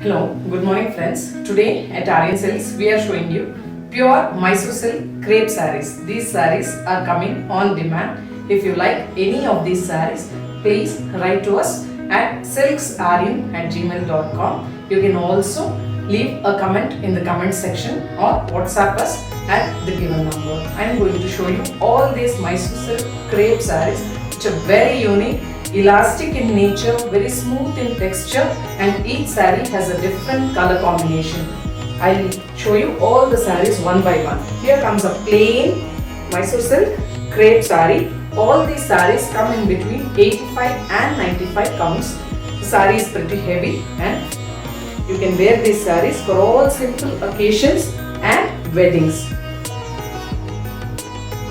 Hello, good morning friends. Today at Aryan Silks we are showing you pure Mysore silk crepe sarees. These sarees are coming on demand. If you like any of these sarees, please write to us at silksaryan@gmail.com. You can also leave a comment in the comment section or WhatsApp us at the given number. I am going to show you all these Mysore silk crepe sarees which are very unique, elastic in nature, very smooth in texture, and each saree has a different color combination. I'll show you all the sarees one by one. Here comes a plain Mysore silk crepe saree. All these sarees come in between 85 and 95 counts. The saree is pretty heavy and you can wear these sarees for all simple occasions and weddings.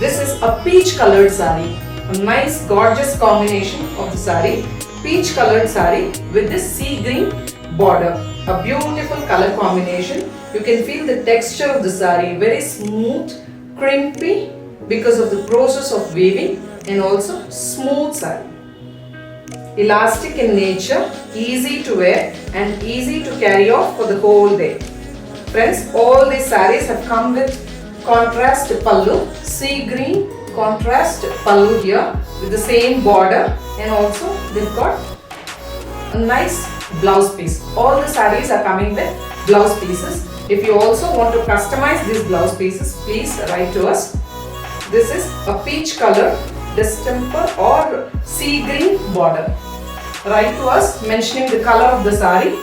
This is a peach colored saree. A nice gorgeous combination of the saree, peach colored saree with this sea green border. A beautiful color combination. You can feel the texture of the saree, very smooth, crimpy because of the process of weaving, and also smooth saree. Elastic in nature, easy to wear and easy to carry off for the whole day. Friends, all these sarees have come with contrast pallu, sea green contrast pallu here with the same border, and also they've got a nice blouse piece. All the sarees are coming with blouse pieces. If you also want to customize these blouse pieces, please write to us. This is a peach color distemper or sea green border. Write to us mentioning the color of the saree.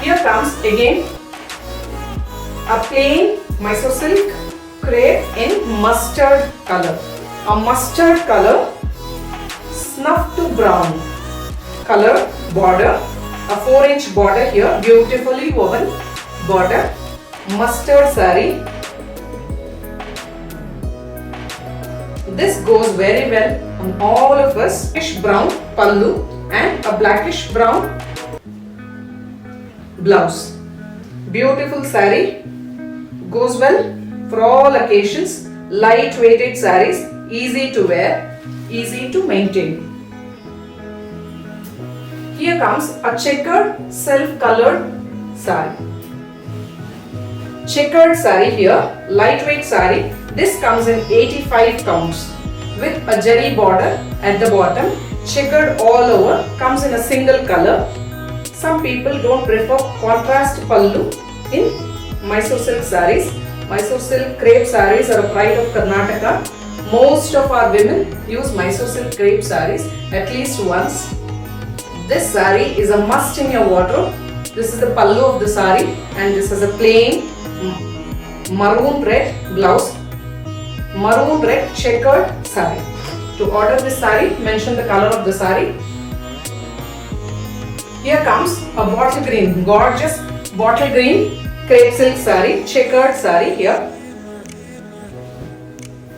Here comes again a plain Mysore silk crepe in mustard color. A mustard color, snuff to brown color border. A 4-inch border here, beautifully woven border. Mustard saree. This goes very well on all of us. Blackish brown pallu and a blackish brown blouse. Beautiful saree. Goes well for all occasions. Light weighted sarees, easy to wear, easy to maintain. Here comes a checkered self-colored saree. Checkered saree here, lightweight saree. This comes in 85 counts with a zari border at the bottom, checkered all over, comes in a single color. Some people don't prefer contrast pallu in Mysore silk sarees. Mysore silk crepe sarees are a pride of Karnataka. Most of our women use Mysore silk crepe sarees at least once. This saree is a must in your wardrobe. This is the pallu of the saree and this is a plain maroon red blouse. Maroon red checkered saree. To order this saree, mention the color of the saree. Here comes a bottle green, gorgeous bottle green crepe silk saree, checkered saree here.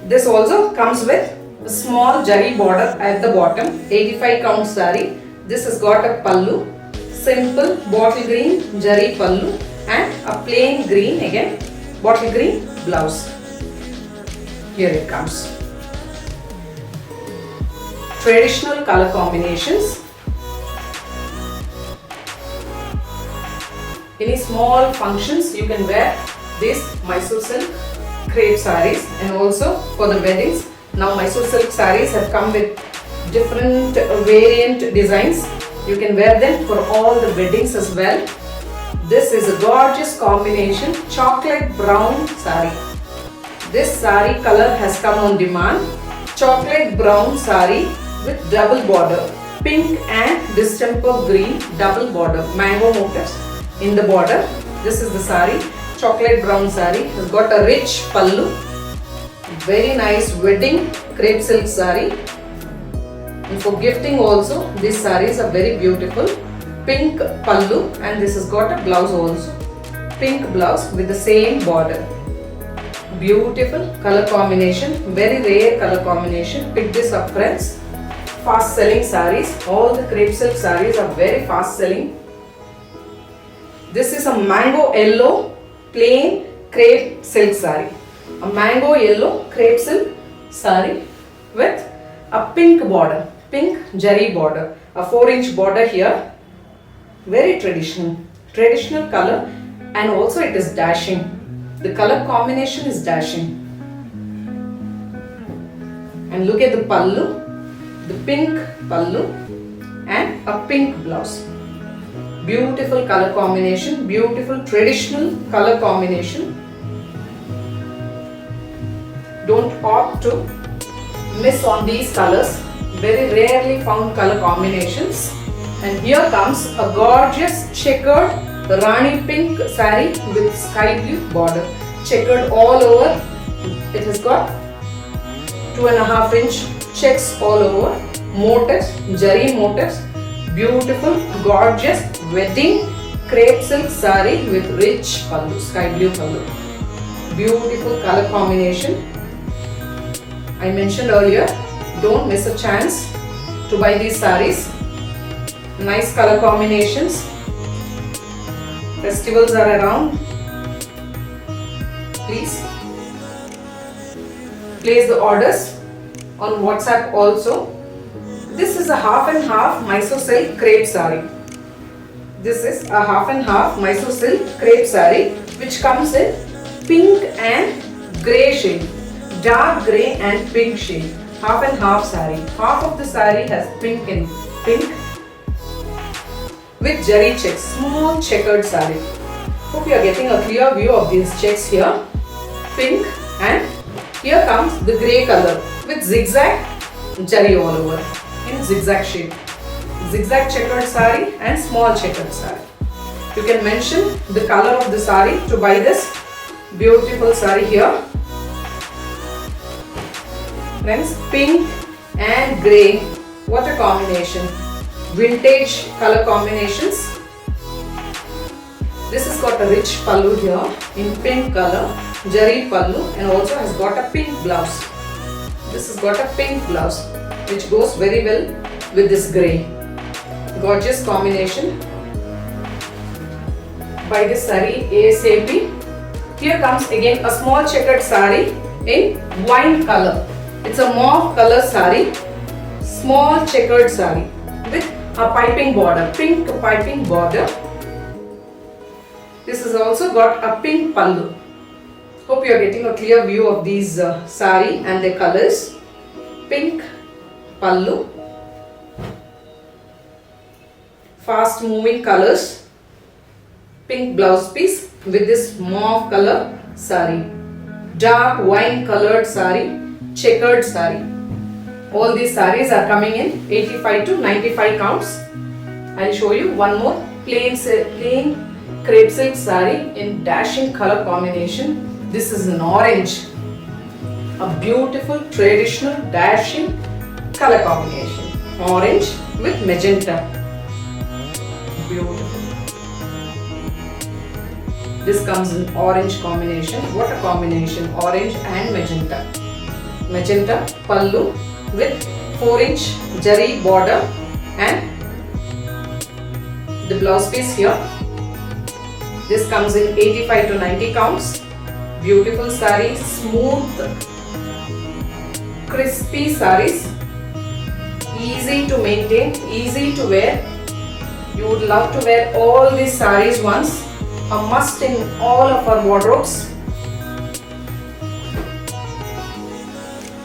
This also comes with a small zari border at the bottom, 85 count saree. This has got a pallu, simple bottle green zari pallu and a plain green again, bottle green blouse. Here it comes. Traditional color combinations. Any small functions you can wear these Mysore silk crepe sarees, and also for the weddings. Now Mysore silk sarees have come with different variant designs. You can wear them for all the weddings as well. This is a gorgeous combination, chocolate brown saree. This saree color has come on demand. Chocolate brown saree with double border, pink and distemper green double border, mango motifs in the border. This is the saree, chocolate brown saree, has got a rich pallu, very nice wedding crepe silk saree. And for gifting also, these sarees are very beautiful. Pink pallu and this has got a blouse also, pink blouse with the same border. Beautiful color combination, very rare color combination. Pick this up friends. Fast selling sarees, all the crepe silk sarees are very fast selling. This is a mango yellow plain crepe silk saree. A mango yellow crepe silk saree with a pink border, pink zari border, a 4-inch border here. very traditional color, and also it is dashing. The color combination is dashing. And look at the pallu, the pink pallu and a pink blouse. Beautiful color combination, beautiful traditional color combination. Don't opt to miss on these colors, very rarely found color combinations. And here comes a gorgeous checkered Rani pink saree with sky blue border, checkered all over. It has got 2.5 inch checks all over, motifs, jari motifs, beautiful, gorgeous wedding crepe silk saree with rich pallu, sky blue pallu. Beautiful color combination. I mentioned earlier, don't miss a chance to buy these sarees. Nice color combinations. Festivals are around. Please place the orders on WhatsApp also. This is a half and half Mysore silk crepe saree. This is a half and half Mysore silk crepe saree which comes in pink and grey shade, dark grey and pink shade. Half and half saree. Half of the saree has pink in pink with jari checks, small checkered saree. Hope you are getting a clear view of these checks here. Pink, and here comes the grey color with zigzag jari all over in zigzag shape. Zigzag checkered saree and small checkered saree. You can mention the color of the saree to buy this beautiful saree here. Friends, pink and grey, what a combination. Vintage color combinations. This has got a rich pallu here in pink color, jari pallu, and also has got a pink blouse. This has got a pink blouse which goes very well with this grey. Gorgeous combination. Buy this saree ASAP. Here comes again a small checkered saree in wine color. It's a mauve color saree, small checkered saree with a piping border, pink piping border. This has also got a pink pallu. Hope you are getting a clear view of these saree and their colors. Pink pallu, fast moving colors, pink blouse piece with this mauve color saree, dark wine colored saree, checkered saree. All these sarees are coming in 85 to 95 counts. I'll show you one more plain crepe silk saree in dashing color combination. This is an orange. A beautiful traditional dashing color combination. Orange with magenta. Beautiful. This comes in orange combination. What a combination. Orange and magenta. Magenta pallu with 4-inch jari border and the blouse piece here. This comes in 85 to 90 counts. Beautiful saree, smooth, crispy sarees, easy to maintain, easy to wear. You would love to wear all these sarees once. A must in all of our wardrobes.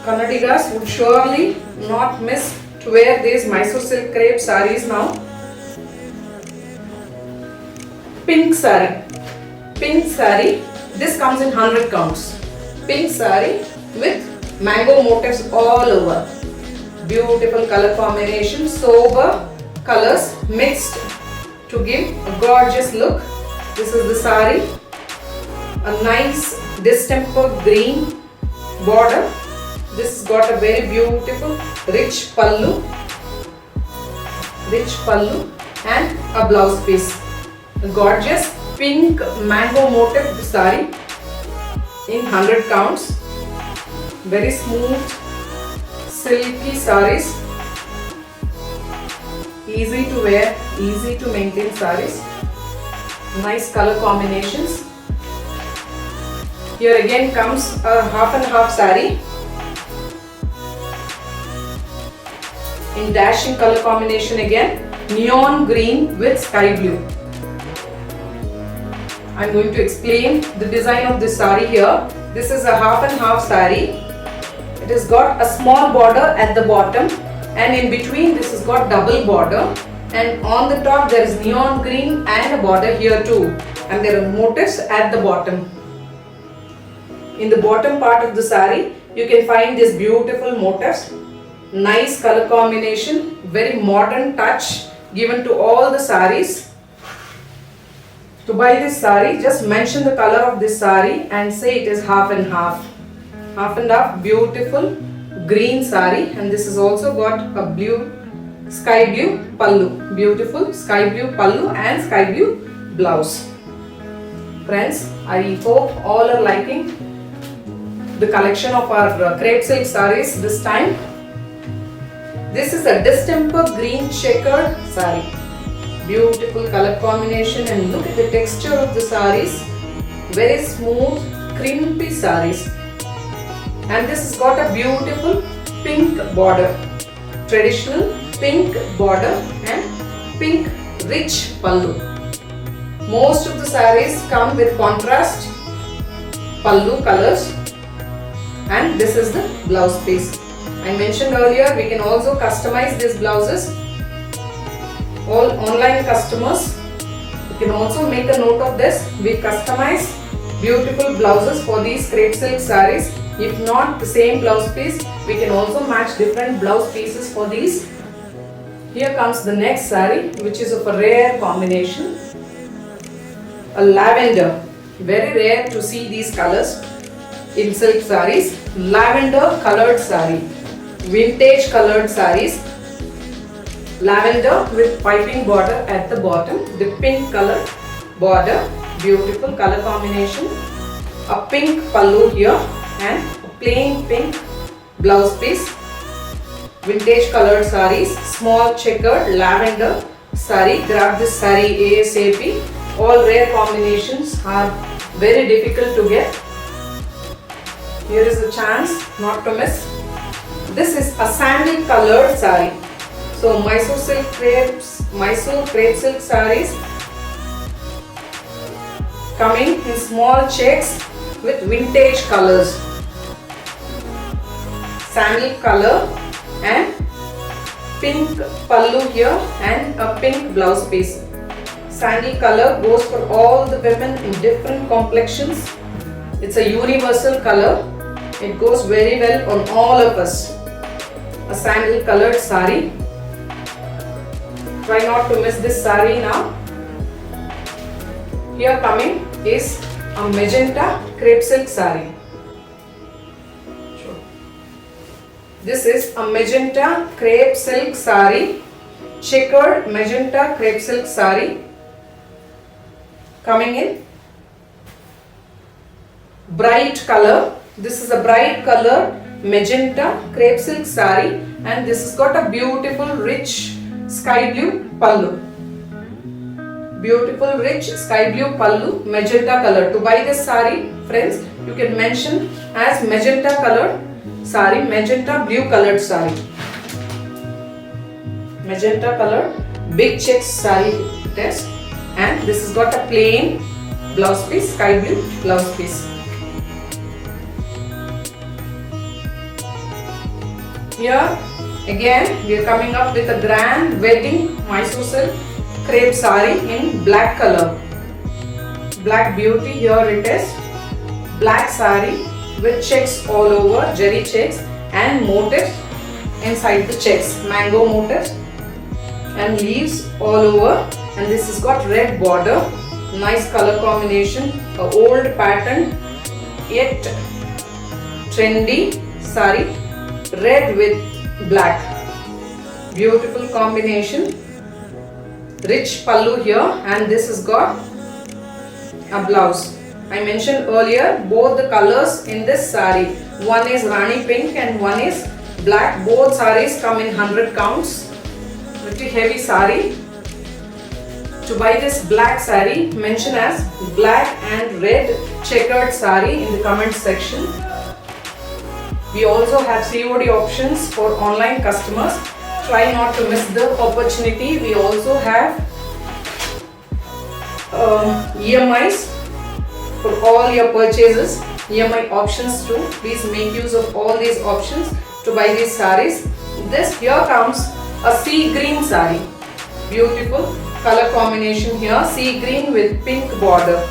Kannadigas would surely not miss to wear these Mysore silk crepe sarees now. Pink saree. Pink saree. This comes in 100 counts. Pink saree with mango motifs all over. Beautiful color combination. Sober colors mixed to give a gorgeous look. This is the saree. A nice distemper green border. This has got a very beautiful rich pallu and a blouse piece. A gorgeous pink mango motif saree in 100 counts. Very smooth silky sarees. Easy to wear, easy to maintain sarees. Nice color combinations. Here again comes a half and half saree in dashing color combination again. neon green with sky blue. I'm going to explain the design of this saree here. This is a half and half saree. It has got a small border at the bottom, and in between this has got double border, and on the top there is neon green and a border here too, and there are motifs at the bottom. In the bottom part of the saree you can find these beautiful motifs, nice color combination, very modern touch given to all the sarees. To buy this saree, just mention the color of this saree and say it is half and half. Half and half, beautiful green saree, and this has also got a blue, sky blue pallu. Beautiful sky blue pallu and sky blue blouse. Friends, I hope all are liking the collection of our crepe silk sarees this time. This is a distemper green checkered saree. Beautiful color combination, and look at the texture of the sarees. Very smooth, crimpy sarees. And this has got a beautiful pink border. Traditional pink border and pink rich pallu. Most of the sarees come with contrast pallu colors, and this is the blouse piece. I mentioned earlier we can also customize these blouses. All online customers, you can also make a note of this. We customize beautiful blouses for these crepe silk sarees. If not the same blouse piece, we can also match different blouse pieces for these. Here comes the next saree, which is of a rare combination. A lavender. Very rare to see these colors in silk sarees. Lavender colored saree. Vintage colored sarees. Lavender with piping border at the bottom, the pink color border, beautiful color combination, a pink pallu here and a plain pink blouse piece. Vintage colored sarees, small checkered lavender saree. Grab this saree ASAP. All rare combinations are very difficult to get. Here is a chance not to miss. This is a sandal colored saree. So Mysore crepe silk sarees coming in small checks with vintage colors. Sandal color and pink pallu here and a pink blouse piece. Sandal color goes for all the women in different complexions. It's a universal color. It goes very well on all of us. A sandal colored saree. Try not to miss this saree now. Here coming is a magenta crepe silk saree. This is a magenta crepe silk saree, checkered magenta crepe silk saree, coming in bright color. This is a bright color magenta crepe silk saree, and this has got a beautiful rich sky blue pallu. Beautiful rich sky blue pallu, magenta color. To buy this saree, friends, you can mention as magenta colored saree, magenta blue colored saree. Magenta colored big checks saree it is, and this has got a plain blouse piece, sky blue blouse piece. Here again we are coming up with a grand wedding Mysore silk crepe saree in black color. Black beauty, here it is. Black saree with checks all over, jerry checks and motifs inside the checks. Mango motifs and leaves all over, and this has got red border. Nice color combination. A old pattern yet trendy saree. Red with black. Beautiful combination. Rich pallu here, and this has got a blouse. I mentioned earlier both the colors in this saree. One is Rani pink and one is black. Both sarees come in 100 counts. Pretty heavy saree. To buy this black saree, mention as black and red checkered saree in the comment section. We also have COD options for online customers. Try not to miss the opportunity. We also have EMIs for all your purchases, EMI options too. Please make use of all these options to buy these sarees. This here comes a sea green saree. Beautiful color combination here, sea green with pink border.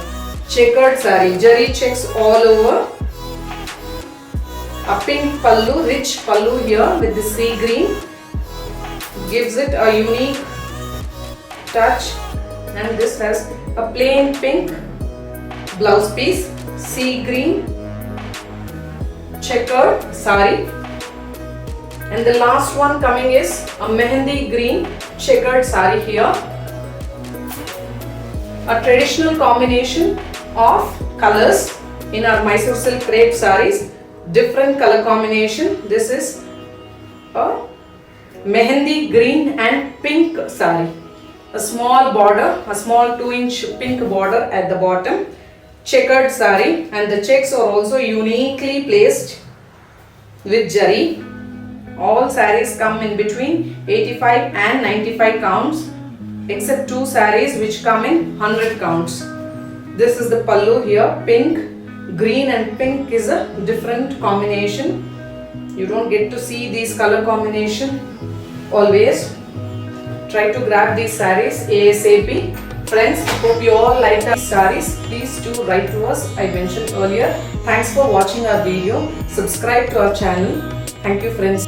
Checkered saree, jari checks all over. A pink pallu, rich pallu here with the sea green. Gives it a unique touch. And this has a plain pink blouse piece, sea green checkered saree. And the last one coming is a mehendi green checkered saree here. A traditional combination of colors in our Mysore silk crepe sarees. Different color combination. This is a mehendi green and pink saree. A small border, a small 2-inch pink border at the bottom. Checkered saree, and the checks are also uniquely placed with jari. All sarees come in between 85 and 95 counts, except 2 sarees which come in 100 counts. This is the pallu here, pink. Green and pink is a different combination. You don't get to see these color combination always. Try to grab these sarees ASAP. Friends, hope you all like our sarees. Please do write to us. I mentioned earlier. Thanks for watching our video. Subscribe to our channel. Thank you, friends.